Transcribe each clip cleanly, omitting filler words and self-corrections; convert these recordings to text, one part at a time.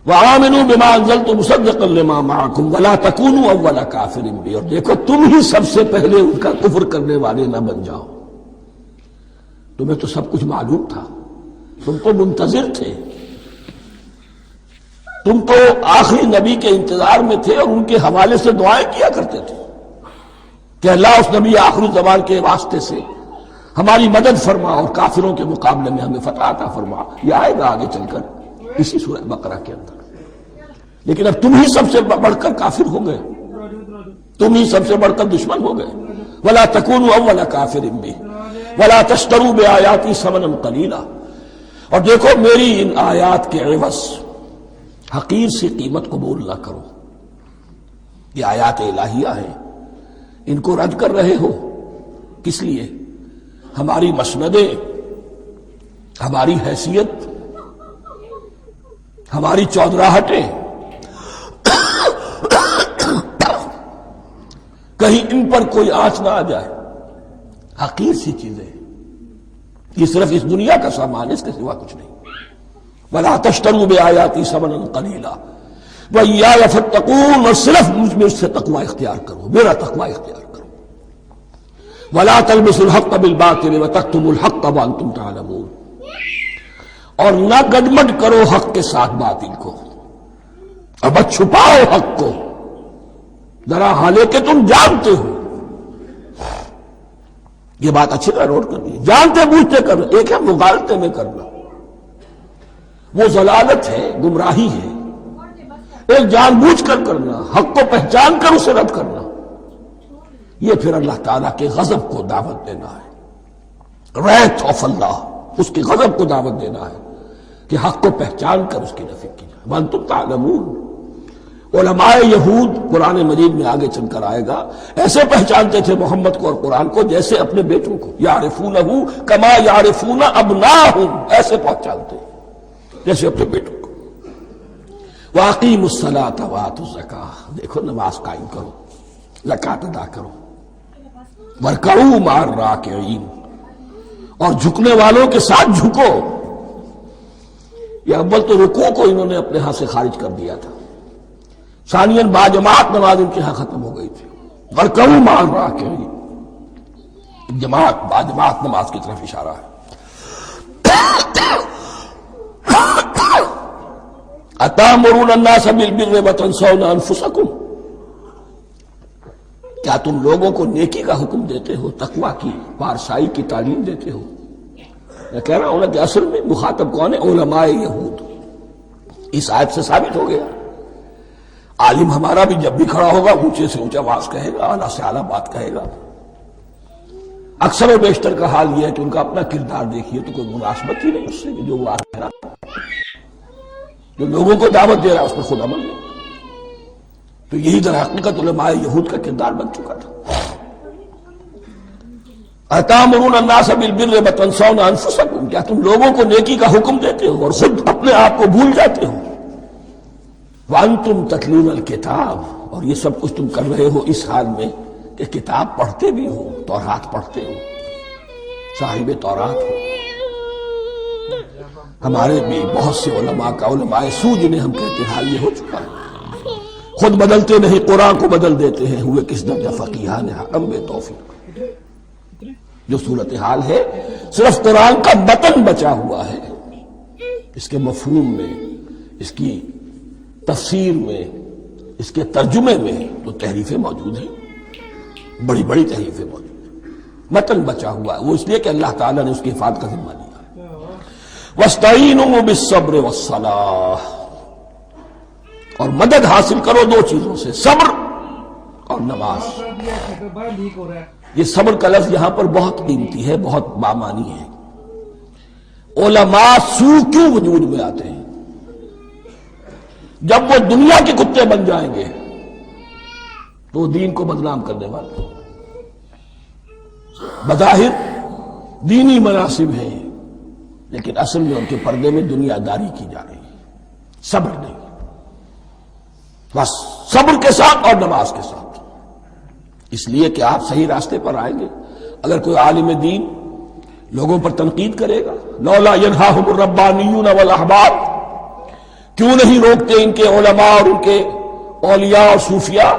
وَآمِنُوا بِمَا أَنزَلْتُ مُصَدِّقًا لِمَا مَعَكُمْ وَلَا تَكُونُوا أَوَّلَ كَافِرٍ بِهِ، اور دیکھو تم ہی سب سے پہلے ان کا کفر کرنے والے نہ بن جاؤ. تمہیں تو سب کچھ معلوم تھا، تم تو منتظر تھے، تم تو آخری نبی کے انتظار میں تھے اور ان کے حوالے سے دعائیں کیا کرتے تھے کہ اللہ اس نبی آخری زمان کے واسطے سے ہماری مدد فرما اور کافروں کے مقابلے میں ہمیں فتح عطا فرما. یہ آئے گا آگے چل کر اسی سورہ بقرہ کے اندر. لیکن اب تم ہی سب سے بڑھ کر کافر ہو گئے، تم ہی سب سے بڑھ کر دشمن ہو گئے. وَلَا تَكُونُوا أَوَّلَ كَافِرٍ بِهِ وَلَا تَشْتَرُوا بِآيَاتِي ثَمَنًا قَلِيلًا، اور دیکھو میری ان آیات کے عوض حقیر سی قیمت قبول نہ کرو. یہ آیات الہیہ ہیں، ان کو رد کر رہے ہو کس لیے؟ ہماری مسندیں، ہماری حیثیت، ہماری چودراہٹیں، کہیں ان پر کوئی آنچ نہ آ جائے. حقیر سی چیزیں، یہ صرف اس دنیا کا سامان، اس کے سوا کچھ نہیں. وَلَا تَشْتَرُوا بِآيَاتِي ثَمَنًا قَلِيلًا وَإِيَّايَ فَاتَّقُونِ، اور صرف مجھ میں سے تقوی اختیار کرو، میرا تقوی اختیار کرو. وَلَا تَلْبِسُوا الْحَقَّ بِالْبَاطِلِ وَتَكْتُمُوا الْحَقَّ وَأَنْتُمْ تَعْلَمُونَ، اور نہ گڈمڈ کرو حق کے ساتھ باطل کو، اور مت چھپاؤ حق کو، ذرا حالانکہ تم جانتے ہو. یہ بات اچھی طرح نوٹ کرنی ہے. جانتے بوجھتے کرنا ایک ہے، مغالطے میں کرنا وہ ضلالت ہے، گمراہی ہے. ایک جان بوجھ کر کرنا، حق کو پہچان کر اسے رد کرنا، یہ پھر اللہ تعالیٰ کے غضب کو دعوت دینا ہے. ریت آف اللہ، اس کے غضب کو دعوت دینا ہے کہ حق کو پہچان کر اس کی نفی کی جائے. وَأَنْتُمْ تَعْلَمُونَ. علماء یہود قرآن مجید میں آگے چل کر آئے گا، ایسے پہچانتے تھے محمد کو اور قرآن کو جیسے اپنے بیٹوں کو. یعرفونہ کما یعرفون ابناہم، ایسے پہچانتے جیسے اپنے بیٹوں کو. وَأَقِیمُوا الصَّلَاةَ وَآتُوا الزَّکَاةَ، دیکھو نماز قائم کرو، زکوٰۃ ادا کرو. وَارْكَعُوا مَعَ الرَّاكِعِينَ، اور جھکنے والوں کے ساتھ جھکو. یہ اول تو رکوع کو انہوں نے اپنے ہاں سے خارج کر دیا تھا، ثانیاً باجماعت نماز ان کے ہاں ختم ہو گئی تھی. وَارْكَعُوا مَعَ الرَّاكِعِينَ، جماعت باجماعت نماز کی طرف اشارہ ہے. أَتَأْمُرُونَ النَّاسَ بِالْبِرِّ وَتَنْسَوْنَ أَنفُسَكُمْ، کیا تم لوگوں کو نیکی کا حکم دیتے ہو، تقویٰ کی، پارسائی کی تعلیم دیتے ہو؟ میں کہہ رہا ہوں نا کہ اصل میں مخاطب کون ہے؟ علماء یہود. اس آیت سے ثابت ہو گیا عالم ہمارا بھی جب بھی کھڑا ہوگا اونچے سے اونچا آواز کہے گا، اعلیٰ سے اعلیٰ بات کہے گا. اکثر و بیشتر کا حال یہ ہے کہ ان کا اپنا کردار دیکھیے تو کوئی مناسبت ہی نہیں اس سے کہ جو وہ کہہ رہا، جو لوگوں کو دعوت دے رہا ہے اس پر خود عمل نہیں. تو یہی در حقیقت علماء یہود کا کردار بن چکا تھا. أَتَأْمُرُونَ النَّاسَ بِالْبِرِّ وَتَنْسَوْنَ أَنفُسَكُمْ، کیا تم لوگوں کو نیکی کا حکم دیتے ہو اور خود اپنے آپ کو بھول جاتے ہو. وَأَنْتُمْ تَتْلُونَ الْكِتَابَ، اور یہ سب کچھ تم کر رہے ہو اس حال میں کہ کتاب پڑھتے بھی ہو، تورات پڑھتے ہو، صاحب تورات ہو. ہمارے بھی بہت سے علماء کا، علماء سو جنہیں ہم کہتے ہیں، حال یہ ہو چکا ہے. خود بدلتے نہیں، قرآن کو بدل دیتے ہیں. ہوئے کس درجہ فقیہان حکم بے توفیق. جو صورتحال ہے صرف قرآن کا متن بچا ہوا ہے، اس کے مفہوم میں، اس کی تفسیر میں، اس کے ترجمے میں تو تحریفیں موجود ہیں، بڑی بڑی تحریفیں موجود ہیں. متن بچا ہوا ہے، وہ اس لیے کہ اللہ تعالیٰ نے اس کی حفاظت کا ذمہ لیا. وَاسْتَعِینُوا بِالصَّبْرِ وَالصَّلَاةِ، اور مدد حاصل کرو دو چیزوں سے، صبر اور نماز. یہ صبر کا لفظ یہاں پر بہت قیمتی ہے، بہت بامانی ہے. علماء سو کیوں وجود میں آتے ہیں؟ جب وہ دنیا کے کتے بن جائیں گے تو دین کو بدنام کرنے والے. بظاہر دینی مناسب ہیں لیکن اصل میں ان کے پردے میں دنیا داری کی جا رہی ہے. صبر نہیں، بس صبر کے ساتھ اور نماز کے ساتھ. اس لیے کہ آپ صحیح راستے پر آئیں گے. اگر کوئی عالم دین لوگوں پر تنقید کرے گا، لولا ینہاہم الربانیون والاحبار، کیوں نہیں روکتے ان کے علماء اور ان کے اولیاء اور صوفیاء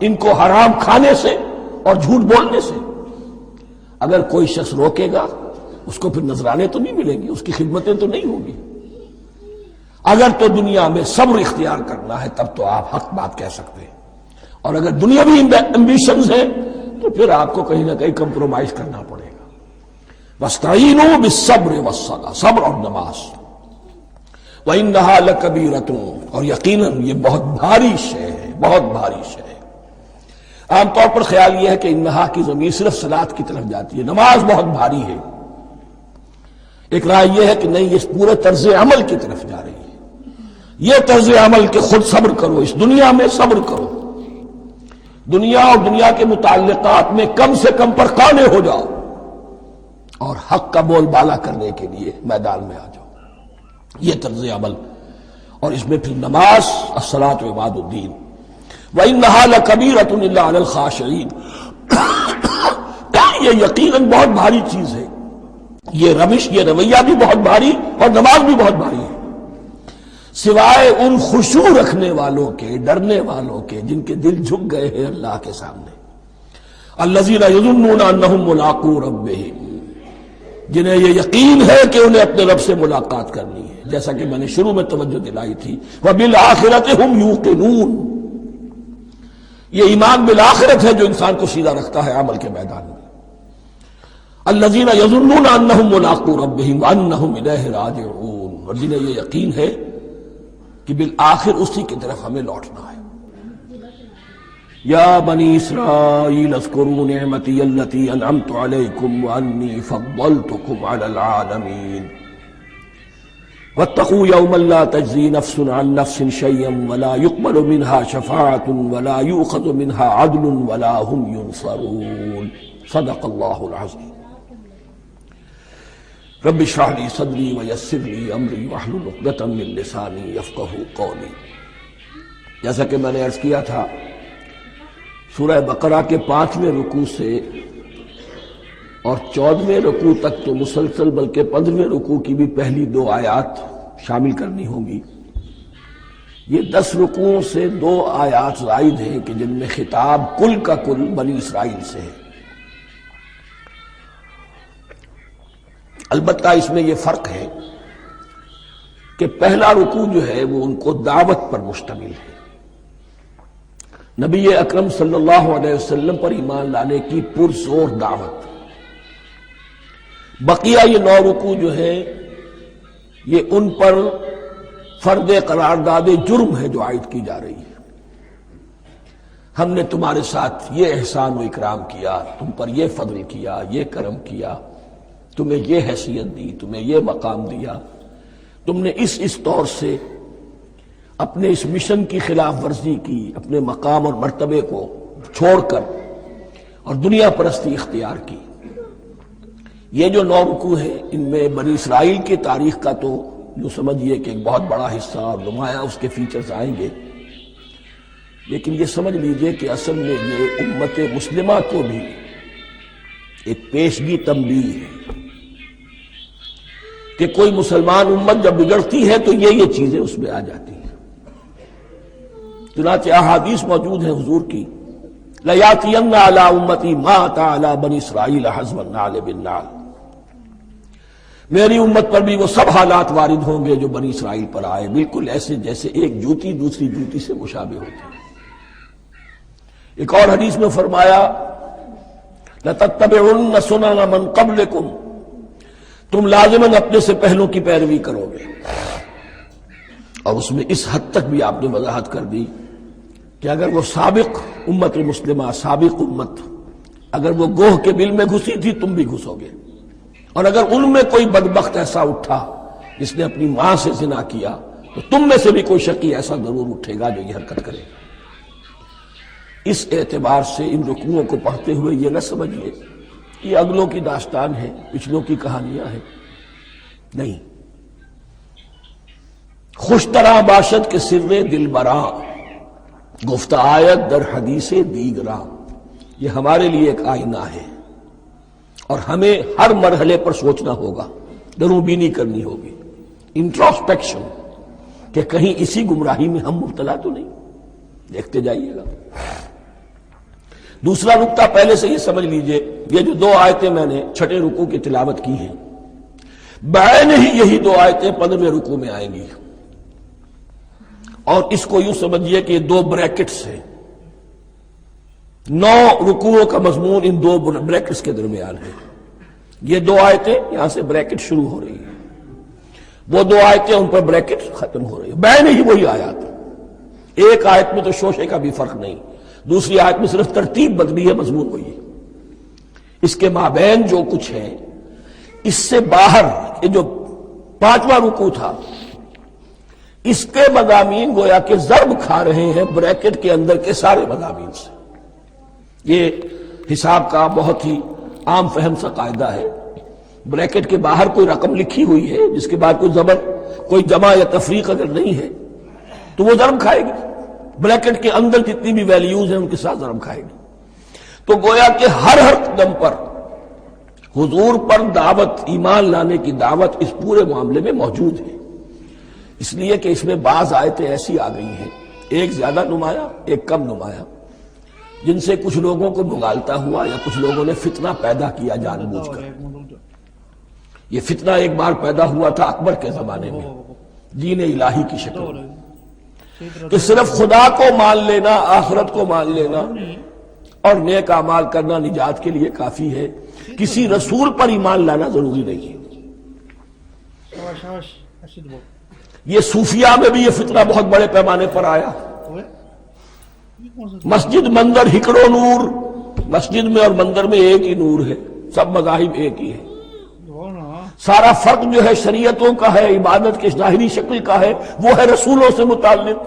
ان کو حرام کھانے سے اور جھوٹ بولنے سے؟ اگر کوئی شخص روکے گا اس کو پھر نذرانے تو نہیں ملیں گے، اس کی خدمتیں تو نہیں ہوں گی۔ اگر تو دنیا میں صبر اختیار کرنا ہے تب تو آپ حق بات کہہ سکتے ہیں، اور اگر دنیاوی ایمبیشنز ہیں تو پھر آپ کو کہیں نہ کہیں کمپرومائز کرنا پڑے گا۔ وَاسْتَعِينُوا بِالصَّبْرِ وَالصَّلَاةِ، صبر اور نماز۔ وَإِنَّهَا لَكَبِيرَةٌ، اور یقیناً یہ بہت بھاری شے ہے، بہت بھاری شے ہے۔ عام طور پر خیال یہ ہے کہ انہا کی ضمیر صرف صلاۃ کی طرف جاتی ہے، نماز بہت بھاری ہے۔ ایک رائے یہ ہے کہ نہیں، یہ پورے طرز عمل کی طرف جا رہی ہے۔ یہ طرز عمل کہ خود صبر کرو، اس دنیا میں صبر کرو، دنیا اور دنیا کے متعلقات میں کم سے کم پر قانے ہو جاؤ، اور حق کا بول بالا کرنے کے لیے میدان میں آ جاؤ۔ یہ طرز عمل، اور اس میں پھر نماز، الصلاۃ عماد الدین۔ وَإِنَّهَا لَكَبِيرَةٌ إِلَّا عَلَى الْخَاشِعِينَ، یہ یقیناً بہت بھاری چیز ہے، یہ روش، یہ رویہ بھی بہت بھاری اور نماز بھی بہت بھاری ہے، سوائے ان خشوع رکھنے والوں کے، ڈرنے والوں کے، جن کے دل جھک گئے ہیں اللہ کے سامنے۔ الَّذِينَ يَظُنُّونَ أَنَّهُم مُّلَاقُو رَبِّهِمْ، جنہیں یہ یقین ہے کہ انہیں اپنے رب سے ملاقات کرنی ہے، جیسا کہ میں نے شروع میں توجہ دلائی تھی، وَبِالْآخِرَةِ هُمْ يُوقِنُونَ، یہ ایمان بالآخرت ہے جو انسان کو سیدھا رکھتا ہے عمل کے میدان میں۔ الذین یظنون انہم ملاقو ربہم وانہم الیہ راجعون، اور جنہیں یہ یقین ہے کہ بالآخر اسی کی طرف ہمیں لوٹنا ہے۔ یا بنی اسرائیل اذکروا نعمتی التی انعمت علیکم وانی فضلتکم علی العالمین واتقوا یوما لا تجزی نفس عن نفس شیئا ولا يقبل منها شفاعة ولا يؤخذ منها عدل ولا هم ينصرون۔ صدق اللہ العظیم۔ رب اشرح لي صدری ویسر لي امری واحلل عقدۃ من لسانی یفقہوا قولی۔ جیسا کہ میں نے عرض کیا تھا، سورہ بقرہ کے 5ویں رکوع سے اور 14ویں رکوع تک تو مسلسل، بلکہ 15ویں رکوع کی بھی پہلی 2 آیات شامل کرنی ہوں گی۔ یہ 10 رکوعوں سے 2 آیات زائد ہیں کہ جن میں خطاب کل کا کل بنی اسرائیل سے ہے۔ البتہ اس میں یہ فرق ہے کہ پہلا رکوع جو ہے وہ ان کو دعوت پر مشتمل ہے، نبی اکرم صلی اللہ علیہ وسلم پر ایمان لانے کی پرزور دعوت۔ بقیہ یہ 9 رکوع جو ہے یہ ان پر فرض قرارداد جرم ہے جو عائد کی جا رہی ہے۔ ہم نے تمہارے ساتھ یہ احسان و اکرام کیا، تم پر یہ فضل کیا، یہ کرم کیا، تمہیں یہ حیثیت دی، تمہیں یہ مقام دیا، تم نے اس طور سے اپنے اس مشن کی خلاف ورزی کی، اپنے مقام اور مرتبے کو چھوڑ کر اور دنیا پرستی اختیار کی۔ یہ جو 9 رکوع ہیں ان میں بنی اسرائیل کی تاریخ کا تو جو سمجھیے کہ ایک بہت بڑا حصہ اور نمایاں اس کے فیچرز آئیں گے، لیکن یہ سمجھ لیجئے کہ اصل میں یہ امت مسلمہ کو بھی ایک پیشگی تنبیہ ہے کہ کوئی مسلمان امت جب بگڑتی ہے تو یہ چیزیں اس میں آ جاتی ہیں۔ چنانچہ احادیث موجود ہیں حضور کی، لَيَأْتِيَنَّ عَلَىٰ أُمَّتِي مَا أَتَىٰ عَلَىٰ بَنِي إِسْرَائِيلَ حَزْوَ النَّعْلِ بِالنَّعْلِ، میری امت پر بھی وہ سب حالات وارد ہوں گے جو بنی اسرائیل پر آئے، بالکل ایسے جیسے ایک جوتی دوسری جوتی سے مشابہ ہوتی ہے۔ ایک اور حدیث میں فرمایا لَتَتَّبِعُنَّ سُنَنَ مَنْ قَبْلِكُمْ، تم لازماً اپنے سے پہلوں کی پیروی کرو گے۔ اور اس میں اس حد تک بھی آپ نے وضاحت کر دی کہ اگر وہ سابق امت مسلمہ، سابق امت، اگر وہ گوہ کے بل میں گھسی تھی تم بھی گھسو گے، اور اگر ان میں کوئی بدبخت ایسا اٹھا جس نے اپنی ماں سے زنا کیا تو تم میں سے بھی کوئی شقی ایسا ضرور اٹھے گا جو یہ حرکت کرے گا۔ اس اعتبار سے ان رکوعوں کو پڑھتے ہوئے یہ نہ سمجھیے یہ اگلوں کی داستان ہے، پچھلوں کی کہانیاں ہیں، نہیں۔ خوش طرح باشد کے سر دل براں، گفت آیت در حدیث دیگراں، یہ ہمارے لیے ایک آئینہ ہے اور ہمیں ہر مرحلے پر سوچنا ہوگا، دروں بینی کرنی ہوگی، انٹروسپیکشن۔ کہ کہیں اسی گمراہی میں ہم مبتلا تو نہیں. دیکھتے جائیے گا. دوسرا نقطہ پہلے سے یہ سمجھ لیجئے، یہ جو 2 آیتیں میں نے چھٹے رکوع کی تلاوت کی ہیں، بعین ہی یہی 2 آیتیں 15ویں رکوع میں آئیں گی. اور اس کو یوں سمجھیے کہ یہ 2 بریکٹس ہیں. 9 رکوعوں کا مضمون ان 2 بریکٹس کے درمیان ہے. یہ 2 آیتیں یہاں سے بریکٹ شروع ہو رہی ہیں، وہ 2 آیتیں ان پر بریکٹ ختم ہو رہی ہیں. بعین ہی وہی آیات. ایک آیت میں تو شوشے کا بھی فرق نہیں، دوسری آیت میں صرف ترتیب بدلی ہے، مضمون وہی ہے. اس کے مابین جو کچھ ہے، اس سے باہر یہ جو 5واں رکوع تھا، اس کے مضامین گویا کہ ضرب کھا رہے ہیں بریکٹ کے اندر کے سارے مضامین سے. یہ حساب کا بہت ہی عام فہم سا قاعدہ ہے. بریکٹ کے باہر کوئی رقم لکھی ہوئی ہے جس کے بعد کوئی زبر، کوئی جمع یا تفریق اگر نہیں ہے تو وہ ضرب کھائے گی. بریکٹ کے اندر جتنی بھی ویلیوز ہیں ان کے ساتھ ضرب کھائے گی. تو گویا کہ ہر قدم پر حضور پر دعوت، ایمان لانے کی دعوت اس پورے معاملے میں موجود ہے. اس لیے کہ اس میں بعض آیتیں ایسی آ گئی ہیں، ایک زیادہ نمایاں ایک کم نمایاں، جن سے کچھ لوگوں کو بگالتا ہوا یا کچھ لوگوں نے فتنہ پیدا کیا جان بوجھ کر. یہ فتنہ ایک بار پیدا ہوا تھا اکبر کے زمانے میں دین الہی کی شکل میں، کہ صرف خدا کو مان لینا، آخرت کو مان لینا اور نیک اعمال کرنا نجات کے لیے کافی ہے، کسی رسول پر ایمان لانا ضروری نہیں ہے. یہ صوفیہ میں بھی یہ فتنہ بہت بڑے پیمانے پر آیا. مسجد مندر ہکڑو نور، مسجد میں اور مندر میں ایک ہی نور ہے، سب مذاہب ایک ہی ہے. سارا فرق جو ہے شریعتوں کا ہے، عبادت کی ظاہری شکل کا ہے، وہ ہے رسولوں سے متعلق.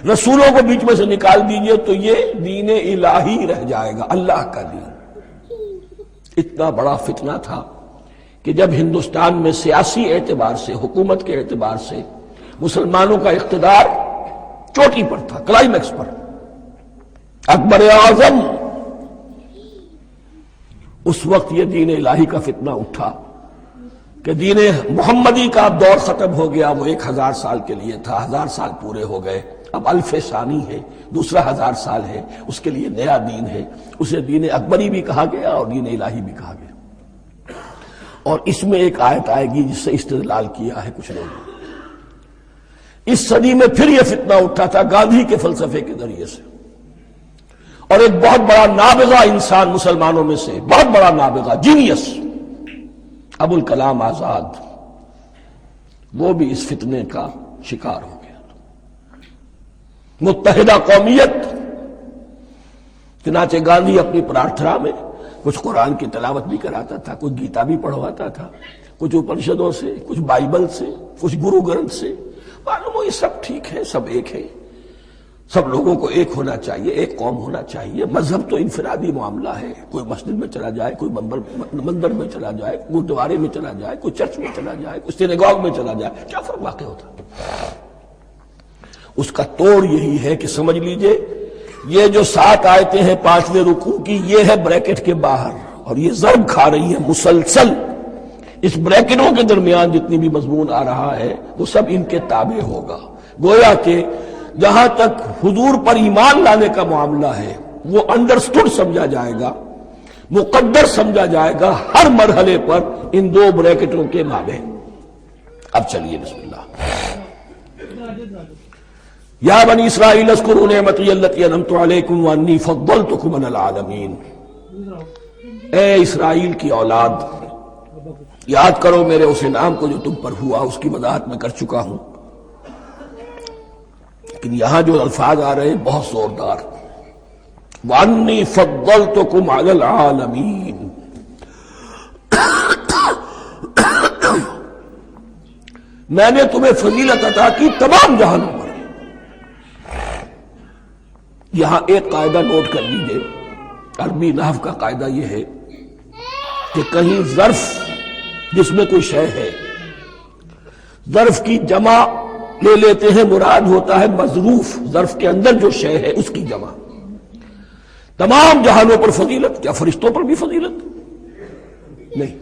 رسولوں کو بیچ میں سے نکال دیجئے تو یہ دین الہی رہ جائے گا، اللہ کا دین. اتنا بڑا فتنہ تھا کہ جب ہندوستان میں سیاسی اعتبار سے، حکومت کے اعتبار سے مسلمانوں کا اقتدار چوٹی پر تھا، کلائمیکس پر، اکبر اعظم، اس وقت یہ دین الہی کا فتنہ اٹھا کہ دین محمدی کا اب دور ختم ہو گیا. وہ 1000 سال کے لیے تھا، 1000 سال پورے ہو گئے، اب الف ثانی ہے، دوسرا 1000 سال ہے، اس کے لیے نیا دین ہے. اسے دین اکبری بھی کہا گیا اور دین الہی بھی کہا گیا. اور اس میں ایک آیت آئے گی جس سے استدلال کیا ہے کچھ لوگوں نے. اس صدی میں پھر یہ فتنہ اٹھا تھا گاندھی کے فلسفے کے ذریعے سے، اور ایک بہت بڑا نابغہ انسان مسلمانوں میں سے، بہت بڑا نابغہ، جینیس، ابوالکلام آزاد، وہ بھی اس فتنے کا شکار ہو گیا. متحدہ قومیت. چنانچہ گاندھی اپنی پرارتھنا میں کچھ قرآن کی تلاوت بھی کراتا تھا، کچھ گیتا بھی پڑھواتا تھا، کچھ اپنشدوں سے، کچھ بائبل سے، کچھ گرو گرنتھ سے. معلوم ہو یہ سب ٹھیک ہے، سب ایک ہے، سب لوگوں کو ایک ہونا چاہیے، ایک قوم ہونا چاہیے. مذہب تو انفرادی معاملہ ہے، کوئی مسجد میں چلا جائے، کوئی مندر میں چلا جائے، گردوارے میں چلا جائے، کوئی چرچ میں چلا جائے، کوئی سینیگاگ میں چلا جائے، کیا فرق واقع ہوتا ہے؟ اس کا توڑ یہی ہے کہ سمجھ لیجئے یہ جو 7 آیتیں ہیں 5ویں رکوع کی، یہ ہے بریکٹ کے باہر، اور یہ ضرب کھا رہی ہے مسلسل. اس بریکٹوں کے درمیان جتنی بھی مضمون آ رہا ہے وہ سب ان کے تابع ہوگا. گویا کہ جہاں تک حضور پر ایمان لانے کا معاملہ ہے وہ انڈرسٹوڈ سمجھا جائے گا، مقدر سمجھا جائے گا ہر مرحلے پر ان 2 بریکٹوں کے مابین. اب چلیے بسم اللہ. یا بنی اسرائیل اذکروا نعمتی التی انعمت علیکم وانی فضلتکم علی العالمین. اے اسرائیل کی اولاد، یاد کرو میرے اس انعام کو جو تم پر ہوا. اس کی وضاحت میں کر چکا ہوں، لیکن یہاں جو الفاظ آ رہے ہیں بہت زوردار. وَأَنِّي فَضَّلْتُكُمْ عَلَى الْعَالَمِينَ. میں نے تمہیں فضیلت عطا کی تمام جہانوں پر. یہاں ایک قاعدہ نوٹ کر لیجئے، عربی نحو کا قاعدہ یہ ہے کہ کہیں ظرف جس میں کوئی شے ہے، ظرف کی جمع لے لیتے ہیں، مراد ہوتا ہے مظروف، ظرف کے اندر جو شے ہے اس کی جمع. تمام جہانوں پر فضیلت، کیا فرشتوں پر بھی فضیلت؟ نہیں.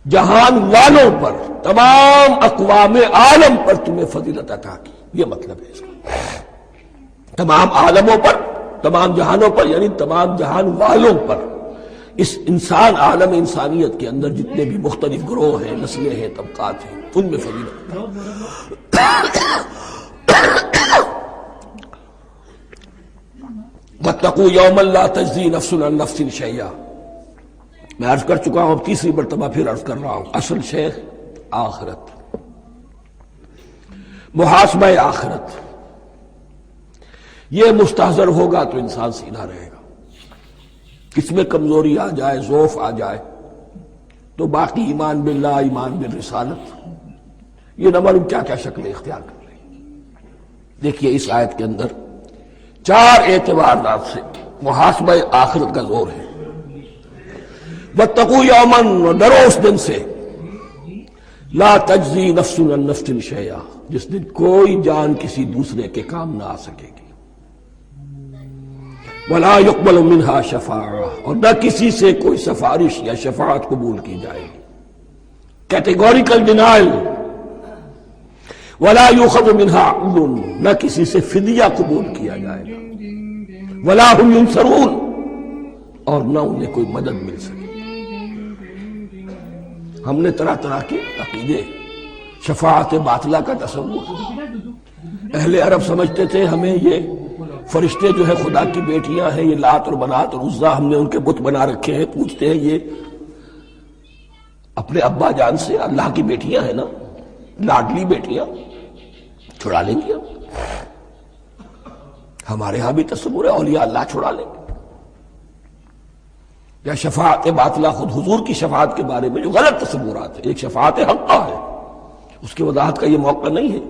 جہان والوں پر، تمام اقوام عالم پر تمہیں فضیلت عطا کی، یہ مطلب ہے اس کا۔ تمام عالموں پر، تمام جہانوں پر، یعنی تمام جہان والوں پر، اس انسان عالم انسانیت کے اندر جتنے بھی مختلف گروہ ہیں، نسلیں ہیں، طبقات ہیں، ان میں فضیلت۔ واتقوا یوما لا تجزی نفس عن نفس شیئا، میں عرض کر چکا ہوں، اب تیسری مرتبہ پھر عرض کر رہا ہوں، اصل شیخ آخرت، محاسبہ آخرت، یہ مستحضر ہوگا تو انسان سیدھا رہے گا۔ کس میں کمزوری آ جائے، ضعف آ جائے، تو باقی ایمان باللہ، ایمان بالرسالت، یہ نہ معلوم کیا کیا شکلیں اختیار کر لیں۔ دیکھیے اس آیت کے اندر 4 اعتبارات سے محاسبہ آخرت کا زور ہے۔ واتقوا یوما، ڈرو اس دن سے، لا تجزی نفس عن نفس شیئا، جس دن کوئی جان کسی دوسرے کے کام نہ آ سکے گی، ولا يقبل منها شفاعہ، اور نہ کسی سے کوئی سفارش یا شفاعت قبول کی جائے گی، کیٹیگوریکل ڈینائل، ولا يؤخذ منها عدل، نہ کسی سے فدیہ قبول کیا جائے گا، ولا هم ينصرون، اور نہ انہیں کوئی مدد مل سکے۔ ہم نے طرح طرح کے عقیدے، شفاعت باطلہ کا تصور، اہل عرب سمجھتے تھے ہمیں یہ فرشتے جو ہے خدا کی بیٹیاں ہیں، یہ لات اور منات اور عزا، ہم نے ان کے بت بنا رکھے ہیں، پوچھتے ہیں یہ اپنے ابا جان سے اللہ کی بیٹیاں ہیں نا، لاڈلی بیٹیاں، چھڑا لیں گے ہمارے ہاں بھی تصور ہے اولیاء اللہ چھڑا لیں گے۔ یا شفاعت باطلہ، خود حضور کی شفاعت کے بارے میں جو غلط تصورات ہیں، ایک شفاعت حقہ ہے، اس کی وضاحت کا یہ موقع نہیں ہے،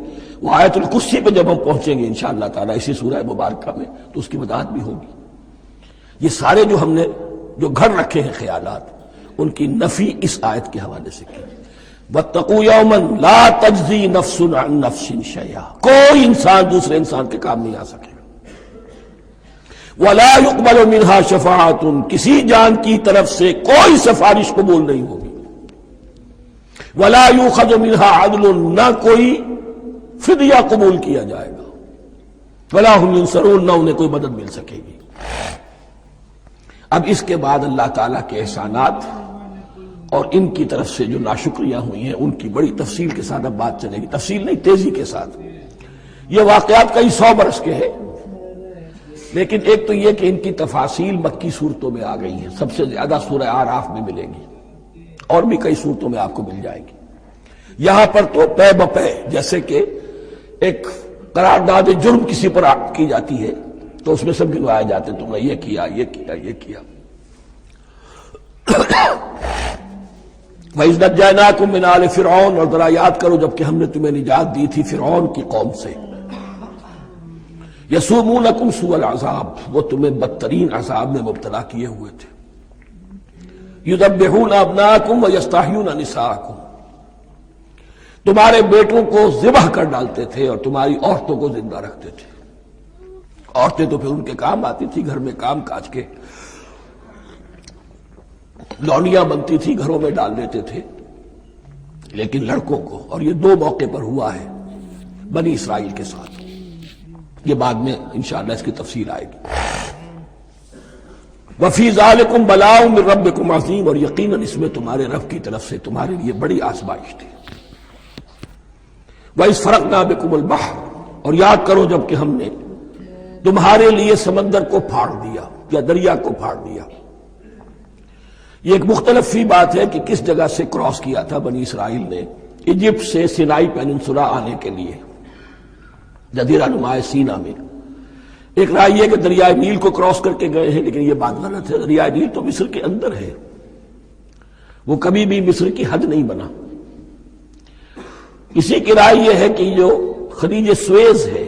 وہ آیت الکرسی پہ جب ہم پہنچیں گے انشاءاللہ تعالیٰ اسی سورہ مبارکہ میں تو اس کی وضاحت بھی ہوگی۔ یہ سارے جو ہم نے جو گھر رکھے ہیں خیالات، ان کی نفی اس آیت کے حوالے سے کی۔ واتقوا یوما لا تجزی نفس عن نفس شیئا، کوئی انسان دوسرے انسان کے کام نہیں آ سکے گا، ولا يقبل منها شفاعت، کسی جان کی طرف سے کوئی سفارش قبول نہیں ہوگی، ولا يؤخذ منها عدل، نہ کوئی فدیہ قبول کیا جائے گا، ولا هم ينصرون، نہ انہیں کوئی مدد مل سکے گی۔ اب اس کے بعد اللہ تعالیٰ کے احسانات اور ان کی طرف سے جو ناشکریاں ہوئی ہیں ان کی بڑی تفصیل کے ساتھ اب بات چلے گی، تفصیل نہیں، تیزی کے ساتھ۔ یہ واقعات کئی 100 برس کے ہیں، لیکن ایک تو یہ کہ ان کی تفاصیل مکی صورتوں میں آ گئی ہیں، سب سے زیادہ سورہ اعراف میں ملے گی، اور بھی کئی صورتوں میں آپ کو مل جائے گی۔ یہاں پر تو پے بپے، جیسے کہ ایک قرارداد جرم کسی پر کی جاتی ہے تو اس میں سب گنوائے جاتے، تم نے یہ کیا، یہ کیا، یہ کیا۔ وَإِذْ نَجَّيْنَاكُم مِّنْ آلِ فِرْعَوْنَ، اور ذرا یاد کرو جب کہ ہم نے تمہیں نجات دی تھی فرعون کی قوم سے۔ یسومونکم سوء العذاب، وہ تمہیں بدترین عذاب میں مبتلا کیے ہوئے تھے۔ یذبحون ابناءکم ویستحیون نساءکم، تمہارے بیٹوں کو ذبح کر ڈالتے تھے اور تمہاری عورتوں کو زندہ رکھتے تھے۔ عورتیں تو پھر ان کے کام آتی تھی، گھر میں کام کاج کے لونیاں بنتی تھی، گھروں میں ڈال دیتے تھے، لیکن لڑکوں کو، اور یہ 2 موقع پر ہوا ہے بنی اسرائیل کے ساتھ، یہ بعد میں انشاءاللہ اس کی تفصیل آئے گی۔ وَفِي ذَلِكُمْ بَلَاءٌ مِّن رَبِّكُمْ عَظِيمٌ، اور یقیناً اس میں تمہارے رب کی طرف سے تمہارے لیے بڑی آزمائش تھی۔ وَإِذْ فَرَقْنَا بِكُمُ الْبَحْرَ، اور یاد کرو جب کہ ہم نے تمہارے لیے سمندر کو پھاڑ دیا یا دریا کو پھاڑ دیا۔ یہ ایک مختلف فی بات ہے کہ کس جگہ سے کراس کیا تھا بنی اسرائیل نے ایجپٹ سے سینائی پیننسولا آنے کے لیے، جزیرہ نما سینا میں۔ ایک رائے یہ کہ دریائے نیل کو کراس کر کے گئے ہیں، لیکن یہ بات غلط ہے، دریائے نیل تو مصر کے اندر ہے، وہ کبھی بھی مصر کی حد نہیں بنا۔ اسی کی رائے یہ ہے کہ جو خلیج سویز ہے،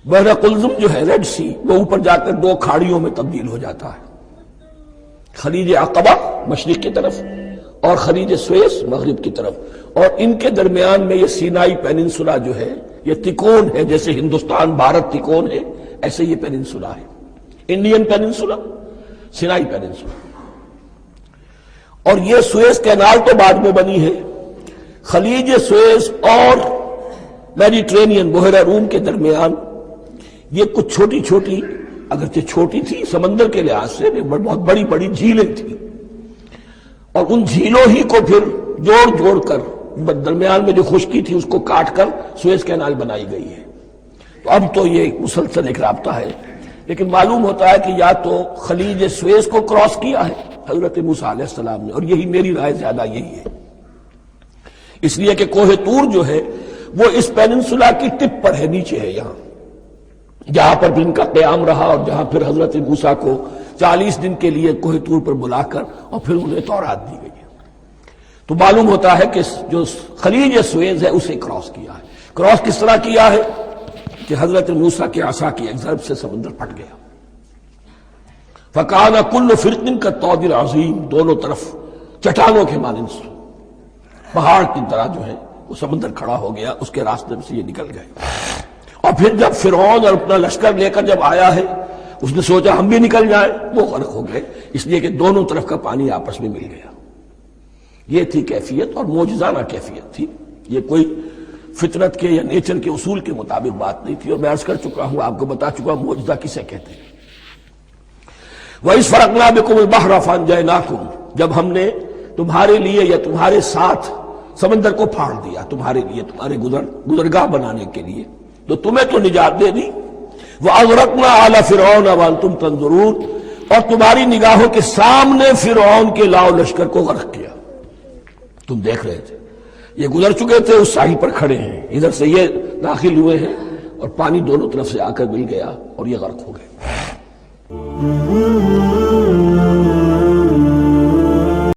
بحر قلزم جو ہے، ریڈ سی، وہ اوپر جا کر 2 کھاڑیوں میں تبدیل ہو جاتا ہے، خلیج عقبہ مشرق کی طرف اور خلیج سویز مغرب کی طرف، اور ان کے درمیان میں یہ سینائی پیننسولا جو ہے یہ تکون ہے، جیسے ہندوستان بھارت تکون ہے، ایسے یہ پیننسولا ہے، انڈین پیننسولا، سینائی پیننسولا۔ اور یہ سویز کینال تو بعد میں بنی ہے. خلیج سویز اور میڈیٹرینین بحیرہ روم کے درمیان یہ کچھ چھوٹی چھوٹی، اگرچہ چھوٹی تھی سمندر کے لحاظ سے، بہت بڑی بڑی جھیلیں تھیں، اور ان جھیلوں ہی کو پھر جوڑ جوڑ کر درمیان میں جو خشکی تھی اس کو کاٹ کر سویز کینال بنائی گئی ہے. تو اب تو یہ مسلسل ایک رابطہ ہے، لیکن معلوم ہوتا ہے کہ یا تو خلیج سویز کو کراس کیا ہے حضرت موسیٰ علیہ السلام نے، اور یہی میری رائے زیادہ یہی ہے، اس لیے کہ کوہ طور جو ہے وہ اس پیننسولا کی ٹپ پر ہے، نیچے ہے یہاں، جہاں پر بھی ان کا قیام رہا اور جہاں پھر حضرت موسیٰ کو 40 دن کے لیے کوہ طور پر بلا کر اور پھر انہیں تورات دی گئی. تو معلوم ہوتا ہے کہ جو خلیج سویز ہے اسے کراس کیا ہے. کراس کس طرح کیا ہے کہ حضرت موسیٰ کے عصا کی ایک ضرب سے سمندر پھٹ گیا. فَكَانَ كُلُّ فِرْقٍ كَالطَّوْدِ الْعَظِيمِ، دونوں طرف چٹانوں کے مانند پہاڑ کی طرح جو ہے وہ سمندر کھڑا ہو گیا، اس کے راستے میں سے یہ نکل گئے. اور پھر جب فرعون اور اپنا لشکر لے کر جب آیا ہے، اس نے سوچا ہم بھی نکل جائیں، وہ غرق ہو گئے، اس لیے کہ دونوں طرف کا پانی آپس میں مل گیا. یہ تھی کیفیت، اور معجزانہ کیفیت تھی. یہ کوئی فطرت کے یا نیچر کے اصول کے مطابق بات نہیں تھی، اور میں عرض کر چکا ہوں، آپ کو بتا چکا ہوں معجزہ کسے کہتے ہیں. وَإِذْ فَرَقْنَا بِكُمُ الْبَحْرَ فَأَنْجَيْنَاكُمْ، جب ہم نے تمہارے لیے یا تمہارے ساتھ سمندر کو پھاڑ دیا، تمہارے لیے، تمہارے گزرگاہ بنانے کے لیے، تو تمہیں تو نجات دے دی. وَأَغْرَقْنَا آلَ فِرْعَوْنَ وَأَنْتُمْ تَنظُرُونَ، اور تمہاری نگاہوں کے سامنے فرعون کے لاؤ لشکر کو غرق کیا، تم دیکھ رہے تھے. یہ گزر چکے تھے، اس ساحل پر کھڑے ہیں، ادھر سے یہ داخل ہوئے ہیں اور پانی دونوں طرف سے آ کر مل گیا اور یہ غرق ہو گئے.